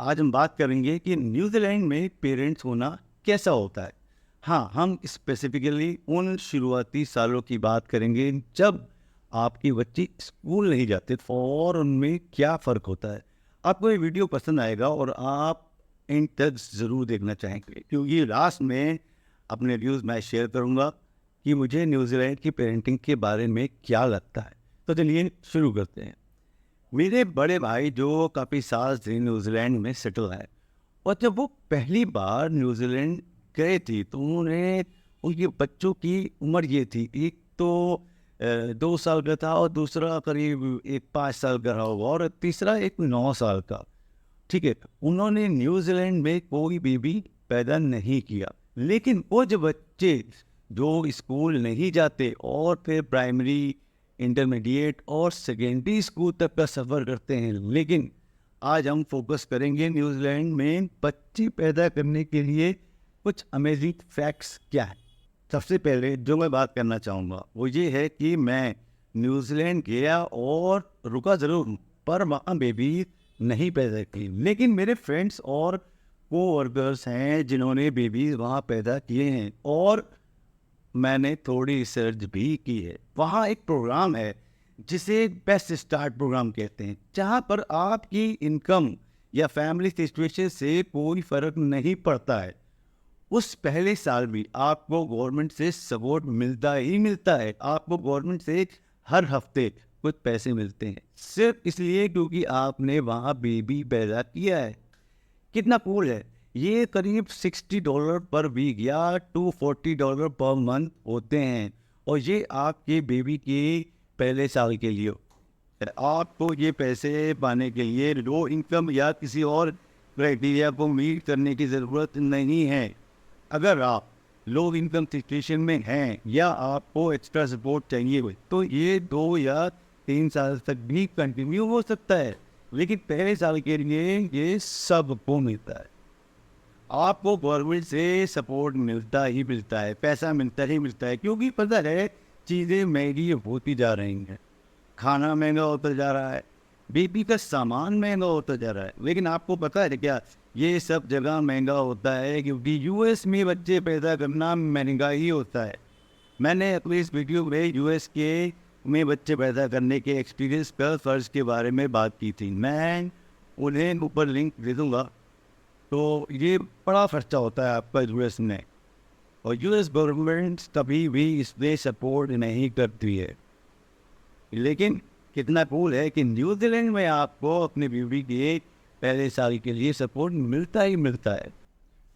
आज हम बात करेंगे कि न्यूजीलैंड में पेरेंट्स होना कैसा होता है। हाँ, हम स्पेसिफिकली उन शुरुआती सालों की बात करेंगे जब आपके बच्चे स्कूल नहीं जाते और उनमें क्या फ़र्क होता है। आपको ये वीडियो पसंद आएगा और आप एंड तक ज़रूर देखना चाहेंगे, क्योंकि लास्ट में अपने व्यूज़ मैं शेयर करूँगा कि मुझे न्यूजीलैंड की पेरेंटिंग के बारे में क्या लगता है। तो चलिए शुरू करते हैं। मेरे बड़े भाई जो काफ़ी साल से न्यूजीलैंड में सेटल है, और जब वो पहली बार न्यूजीलैंड गए थे तो उन्होंने उनके बच्चों की उम्र ये थी, एक तो 2 साल का था और दूसरा करीब एक 5 साल का रहा होगा और तीसरा एक 9 साल का। ठीक है, उन्होंने न्यूजीलैंड में कोई बेबी पैदा नहीं किया, लेकिन वो जो बच्चे जो स्कूल नहीं जाते और फिर प्राइमरी, इंटरमीडिएट और सेकेंडरी स्कूल तक का सफ़र करते हैं, लेकिन आज हम फोकस करेंगे न्यूजीलैंड में बच्चे पैदा करने के लिए कुछ अमेजिंग फैक्ट्स क्या है। सबसे पहले जो मैं बात करना चाहूँगा वो ये है कि मैं न्यूजीलैंड गया और रुका ज़रूर हूँ, पर वहाँ बेबी नहीं पैदा की, लेकिन मेरे फ्रेंड्स और कोवर्कर्स हैं जिन्होंने बेबीज वहाँ पैदा किए हैं और मैंने थोड़ी रिसर्च भी की है। वहाँ एक प्रोग्राम है जिसे बेस्ट स्टार्ट प्रोग्राम कहते हैं, जहाँ पर आपकी इनकम या फैमिली सिचुएशन से कोई फ़र्क नहीं पड़ता है। उस पहले साल भी आपको गवर्नमेंट से सपोर्ट मिलता ही मिलता है। आपको गवर्नमेंट से हर हफ्ते कुछ पैसे मिलते हैं, सिर्फ इसलिए क्योंकि आपने वहाँ बेबी पैदा किया है। कितना कूल है। ये करीब $60 पर वीक या $240 पर मंथ होते हैं, और ये आपके बेबी के पहले साल के लिए। आपको ये पैसे पाने के लिए लो इनकम या किसी और क्राइटेरिया को मीट करने की ज़रूरत नहीं है। अगर आप लो इनकम सिचुएशन में हैं या आपको एक्स्ट्रा सपोर्ट चाहिए हो, तो ये 2 या 3 साल तक भी कंटिन्यू हो सकता है, लेकिन पहले साल के लिए ये सबको मिलता है। आपको गवर्नमेंट से सपोर्ट मिलता ही मिलता है, पैसा मिलता ही मिलता है, क्योंकि पता है चीज़ें महंगी होती जा रही हैं। खाना महंगा होता जा रहा है, बेबी का सामान महंगा होता जा रहा है। लेकिन आपको पता है क्या, ये सब जगह महंगा होता है क्योंकि यूएस में बच्चे पैदा करना महंगा ही होता है। मैंने अपनी इस वीडियो में यूएस के में बच्चे पैदा करने के एक्सपीरियंस पर फ़र्ज के बारे में बात की थी। मैं उन्हें ऊपर लिंक दे दूँगा। तो ये बड़ा खर्चा होता है आपका यूएस में, और यूएस गवर्नमेंट कभी भी इसमें सपोर्ट नहीं करती है। लेकिन कितना कूल है कि न्यूजीलैंड में आपको अपने बेबी के पहले साल के लिए सपोर्ट मिलता ही मिलता है।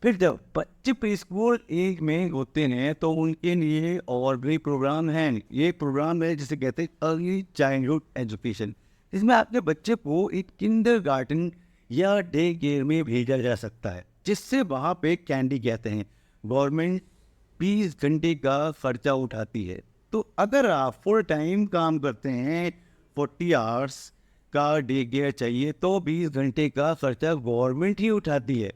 फिर जब बच्चे प्री स्कूल एज में होते हैं तो उनके लिए और भी प्रोग्राम हैं। ये प्रोग्राम है जिसे कहते हैं अर्ली चाइल्डहुड एजुकेशन, इसमें आपके बच्चे को एक किंडरगार्टन या डे केयर में भेजा जा सकता है, जिससे वहाँ पे कैंडी कहते हैं गवर्नमेंट 20 घंटे का खर्चा उठाती है। तो अगर आप फुल टाइम काम करते हैं, 40 आवर्स का डे केयर चाहिए, तो 20 घंटे का खर्चा गवर्नमेंट ही उठाती है।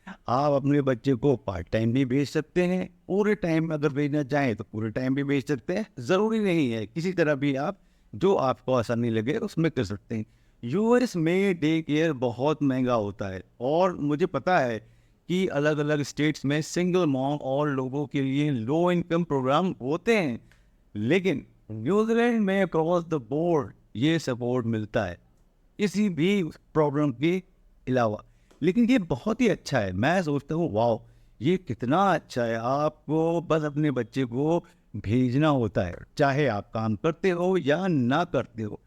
आप अपने बच्चे को पार्ट टाइम भी भेज सकते हैं, पूरे टाइम अगर भेजना चाहें तो पूरे टाइम भी भेज सकते हैं। ज़रूरी नहीं है, किसी तरह भी आप जो आपको आसानी लगे उसमें कर सकते हैं। यूएस में डे केयर बहुत महंगा होता है, और मुझे पता है कि अलग अलग स्टेट्स में सिंगल मॉम और लोगों के लिए लो इनकम प्रोग्राम होते हैं, लेकिन न्यूजीलैंड में अक्रॉस द बोर्ड ये सपोर्ट मिलता है, किसी भी प्रॉब्लम के अलावा। लेकिन ये बहुत ही अच्छा है। मैं सोचता हूँ वाह, ये कितना अच्छा है। आपको बस अपने बच्चे को भेजना होता है, चाहे आप काम करते हो या ना करते हो।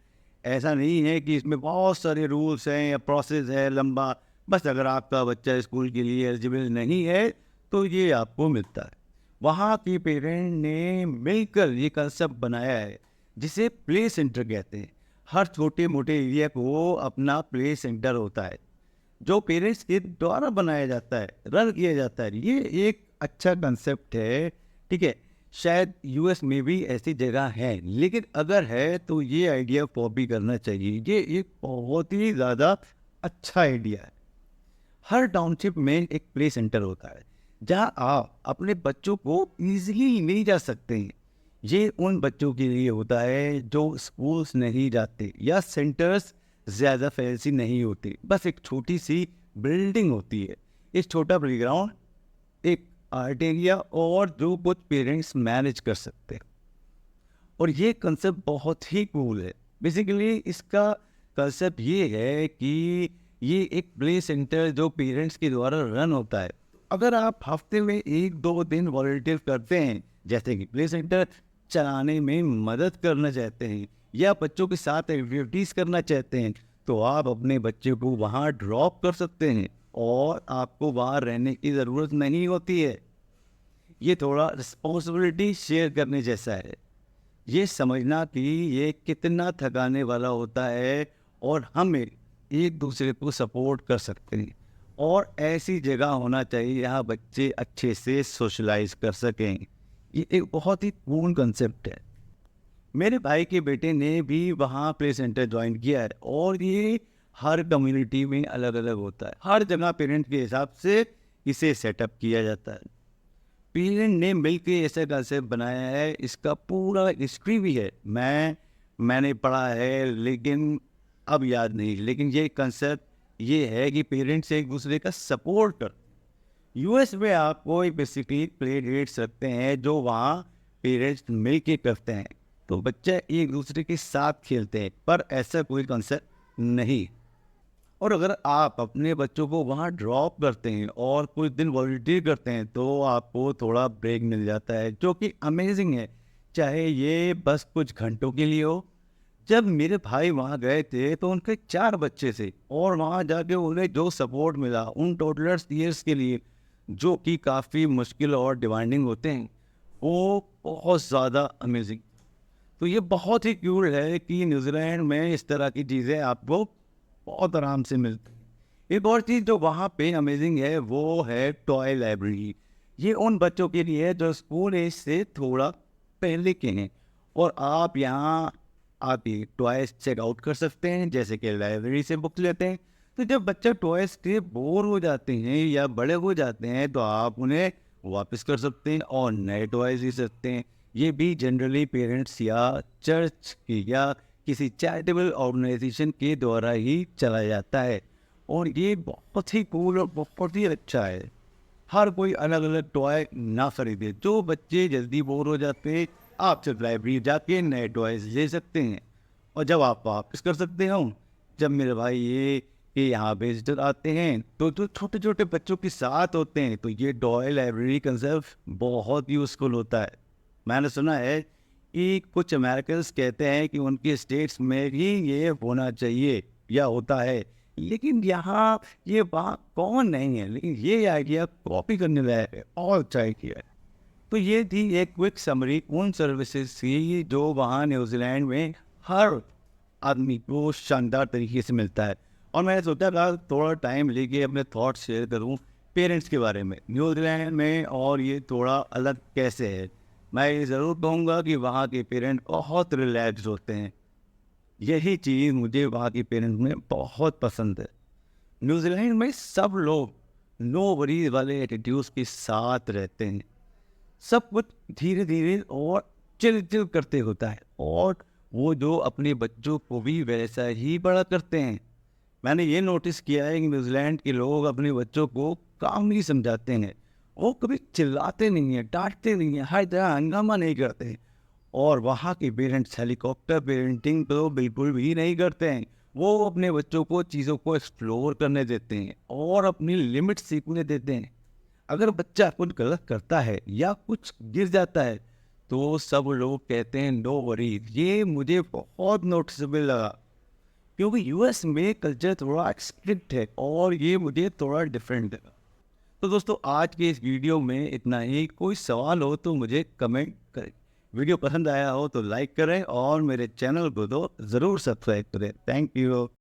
ऐसा नहीं है कि इसमें बहुत सारे रूल्स हैं या प्रोसेस है लंबा। बस अगर आपका बच्चा स्कूल के लिए एलिजिबल नहीं है तो ये आपको मिलता है। वहाँ के पेरेंट ने मिलकर ये कंसेप्ट बनाया है जिसे प्ले सेंटर कहते हैं। हर छोटे मोटे एरिया को अपना प्ले सेंटर होता है जो पेरेंट्स के द्वारा बनाया जाता है, रन किया जाता है। ये एक अच्छा कंसेप्ट है, ठीक है। शायद यूएस में भी ऐसी जगह है, लेकिन अगर है तो ये आइडिया कॉपी करना चाहिए। ये एक बहुत ही ज़्यादा अच्छा आइडिया है। हर टाउनशिप में एक प्ले सेंटर होता है जहां आप अपने बच्चों को ईजिली ले जा सकते हैं। ये उन बच्चों के लिए होता है जो स्कूल्स नहीं जाते या सेंटर्स ज़्यादा फैंसी नहीं होती, बस एक छोटी सी बिल्डिंग होती है, एक छोटा प्लेग्राउंड, एक आर्ट एरिया और जो कुछ पेरेंट्स मैनेज कर सकते हैं। और ये कंसेप्ट बहुत ही कूल है। बेसिकली इसका कंसेप्ट ये है कि ये एक प्ले सेंटर जो पेरेंट्स के द्वारा रन होता है। अगर आप हफ्ते में 1-2 दिन वॉलंटियर करते हैं, जैसे कि प्ले सेंटर चलाने में मदद करना चाहते हैं या बच्चों के साथ एक्टिविटीज़ करना चाहते हैं, तो आप अपने बच्चे को वहाँ ड्रॉप कर सकते हैं और आपको वहाँ रहने की ज़रूरत नहीं होती है। ये थोड़ा रिस्पॉन्सिबिलिटी शेयर करने जैसा है। ये समझना कि ये कितना थकाने वाला होता है और हमें एक दूसरे को सपोर्ट कर सकते हैं, और ऐसी जगह होना चाहिए जहाँ बच्चे अच्छे से सोशलाइज कर सकें। ये एक बहुत ही कूल कंसेप्ट है। मेरे भाई के बेटे ने भी वहाँ प्ले सेंटर ज्वाइन किया है और ये हर कम्युनिटी में अलग अलग होता है। हर जगह पेरेंट के हिसाब से इसे सेटअप किया जाता है। पेरेंट ने मिलकर ऐसा कंसेप्ट बनाया है, इसका पूरा हिस्ट्री भी है। मैंने पढ़ा है लेकिन अब याद नहीं, लेकिन ये कंसेप्ट ये है कि पेरेंट्स एक दूसरे का सपोर्ट कर। यूएस में आपको बेसिकली प्ले डेट्स रखते हैं जो वहाँ पेरेंट्स मिल के करते हैं, तो बच्चे एक दूसरे के साथ खेलते हैं, पर ऐसा कोई कंसेप्ट नहीं। और अगर आप अपने बच्चों को वहाँ ड्रॉप करते हैं और कुछ दिन वॉलंटियर करते हैं तो आपको थोड़ा ब्रेक मिल जाता है, जो कि अमेजिंग है, चाहे ये बस कुछ घंटों के लिए हो। जब मेरे भाई वहाँ गए थे तो उनके 4 बच्चे थे और वहाँ जाके उन्हें जो सपोर्ट मिला उन टोडलर्स ईयर्स के लिए, जो कि काफ़ी मुश्किल और डिमांडिंग होते हैं, वो बहुत ज़्यादा अमेजिंग। तो ये बहुत ही क्यूट है कि न्यूजीलैंड में इस तरह की चीज़ें आपको बहुत आराम से मिलती हैं। एक और चीज़ जो वहाँ पे अमेजिंग है वो है टॉय लाइब्रेरी। ये उन बच्चों के लिए है जो स्कूल एज से थोड़ा पहले के हैं, और आप यहाँ आके टॉयज चेक आउट कर सकते हैं, जैसे कि लाइब्रेरी से बुक लेते हैं। तो जब बच्चे टॉयज से बोर हो जाते हैं या बड़े हो जाते हैं तो आप उन्हें वापस कर सकते हैं और नए टॉयज ले सकते हैं। ये भी जनरली पेरेंट्स या चर्च की या किसी चैरिटेबल ऑर्गेनाइजेशन के द्वारा ही चला जाता है, और ये बहुत ही कूल और बहुत ही अच्छा है। हर कोई अलग अलग टॉय ना खरीदे, जो बच्चे जल्दी बोर हो जाते हैं आप सिर्फ लाइब्रेरी जाके नए टॉयज ले सकते हैं, और जब आप वापस कर सकते हो। जब मेरे भाई ये यहाँ विजिटर आते हैं तो जो छोटे छोटे बच्चों के साथ होते हैं, तो ये टॉय लाइब्रेरी कंसेप्ट बहुत यूज़फुल होता है। मैंने सुना है कि कुछ अमेरिकन कहते हैं कि उनके स्टेट्स में भी ये होना चाहिए या होता है, लेकिन यहाँ ये बात कौन नहीं है, लेकिन ये आइडिया कॉपी करने लायक है और अच्छा किया है। तो ये थी एक क्विक समरी उन सर्विसेज की जो वहाँ न्यूजीलैंड में हर आदमी को शानदार तरीके से मिलता है। और मैंने सोचा था थोड़ा टाइम लेके अपने थॉट्स शेयर करूँ पेरेंट्स के बारे में न्यूजीलैंड में, और ये थोड़ा अलग कैसे है। मैं ये ज़रूर कहूँगा कि वहाँ के पेरेंट बहुत रिलैक्स होते हैं। यही चीज़ मुझे वहाँ के पेरेंट्स में बहुत पसंद है। न्यूजीलैंड में सब लोग नो वरीज वाले एटीट्यूड्स के साथ रहते हैं। सब कुछ धीरे धीरे और चिल चिल करते होता है, और वो जो अपने बच्चों को भी वैसा ही बड़ा करते हैं। मैंने ये नोटिस किया है कि न्यूजीलैंड के लोग अपने बच्चों को कामली समझाते हैं। वो कभी चिल्लाते नहीं हैं, डांटते नहीं हैं, हर जगह हंगामा नहीं करते हैं। और वहाँ के पेरेंट्स हेलीकॉप्टर पेरेंटिंग तो बिल्कुल भी नहीं करते हैं। वो अपने बच्चों को चीज़ों को एक्सप्लोर करने देते हैं और अपनी लिमिट सीखने देते हैं। अगर बच्चा कुछ गलत करता है या कुछ गिर जाता है तो सब लोग कहते हैं नो वरीज। ये मुझे बहुत नोटिसेबल लगा, क्योंकि यूएस में कल्चर थोड़ा स्ट्रिक्ट है और ये मुझे थोड़ा डिफरेंट लगा। तो दोस्तों आज के इस वीडियो में इतना ही। कोई सवाल हो तो मुझे कमेंट करें। वीडियो पसंद आया हो तो लाइक करें और मेरे चैनल को तो ज़रूर सब्सक्राइब करें। Thank you.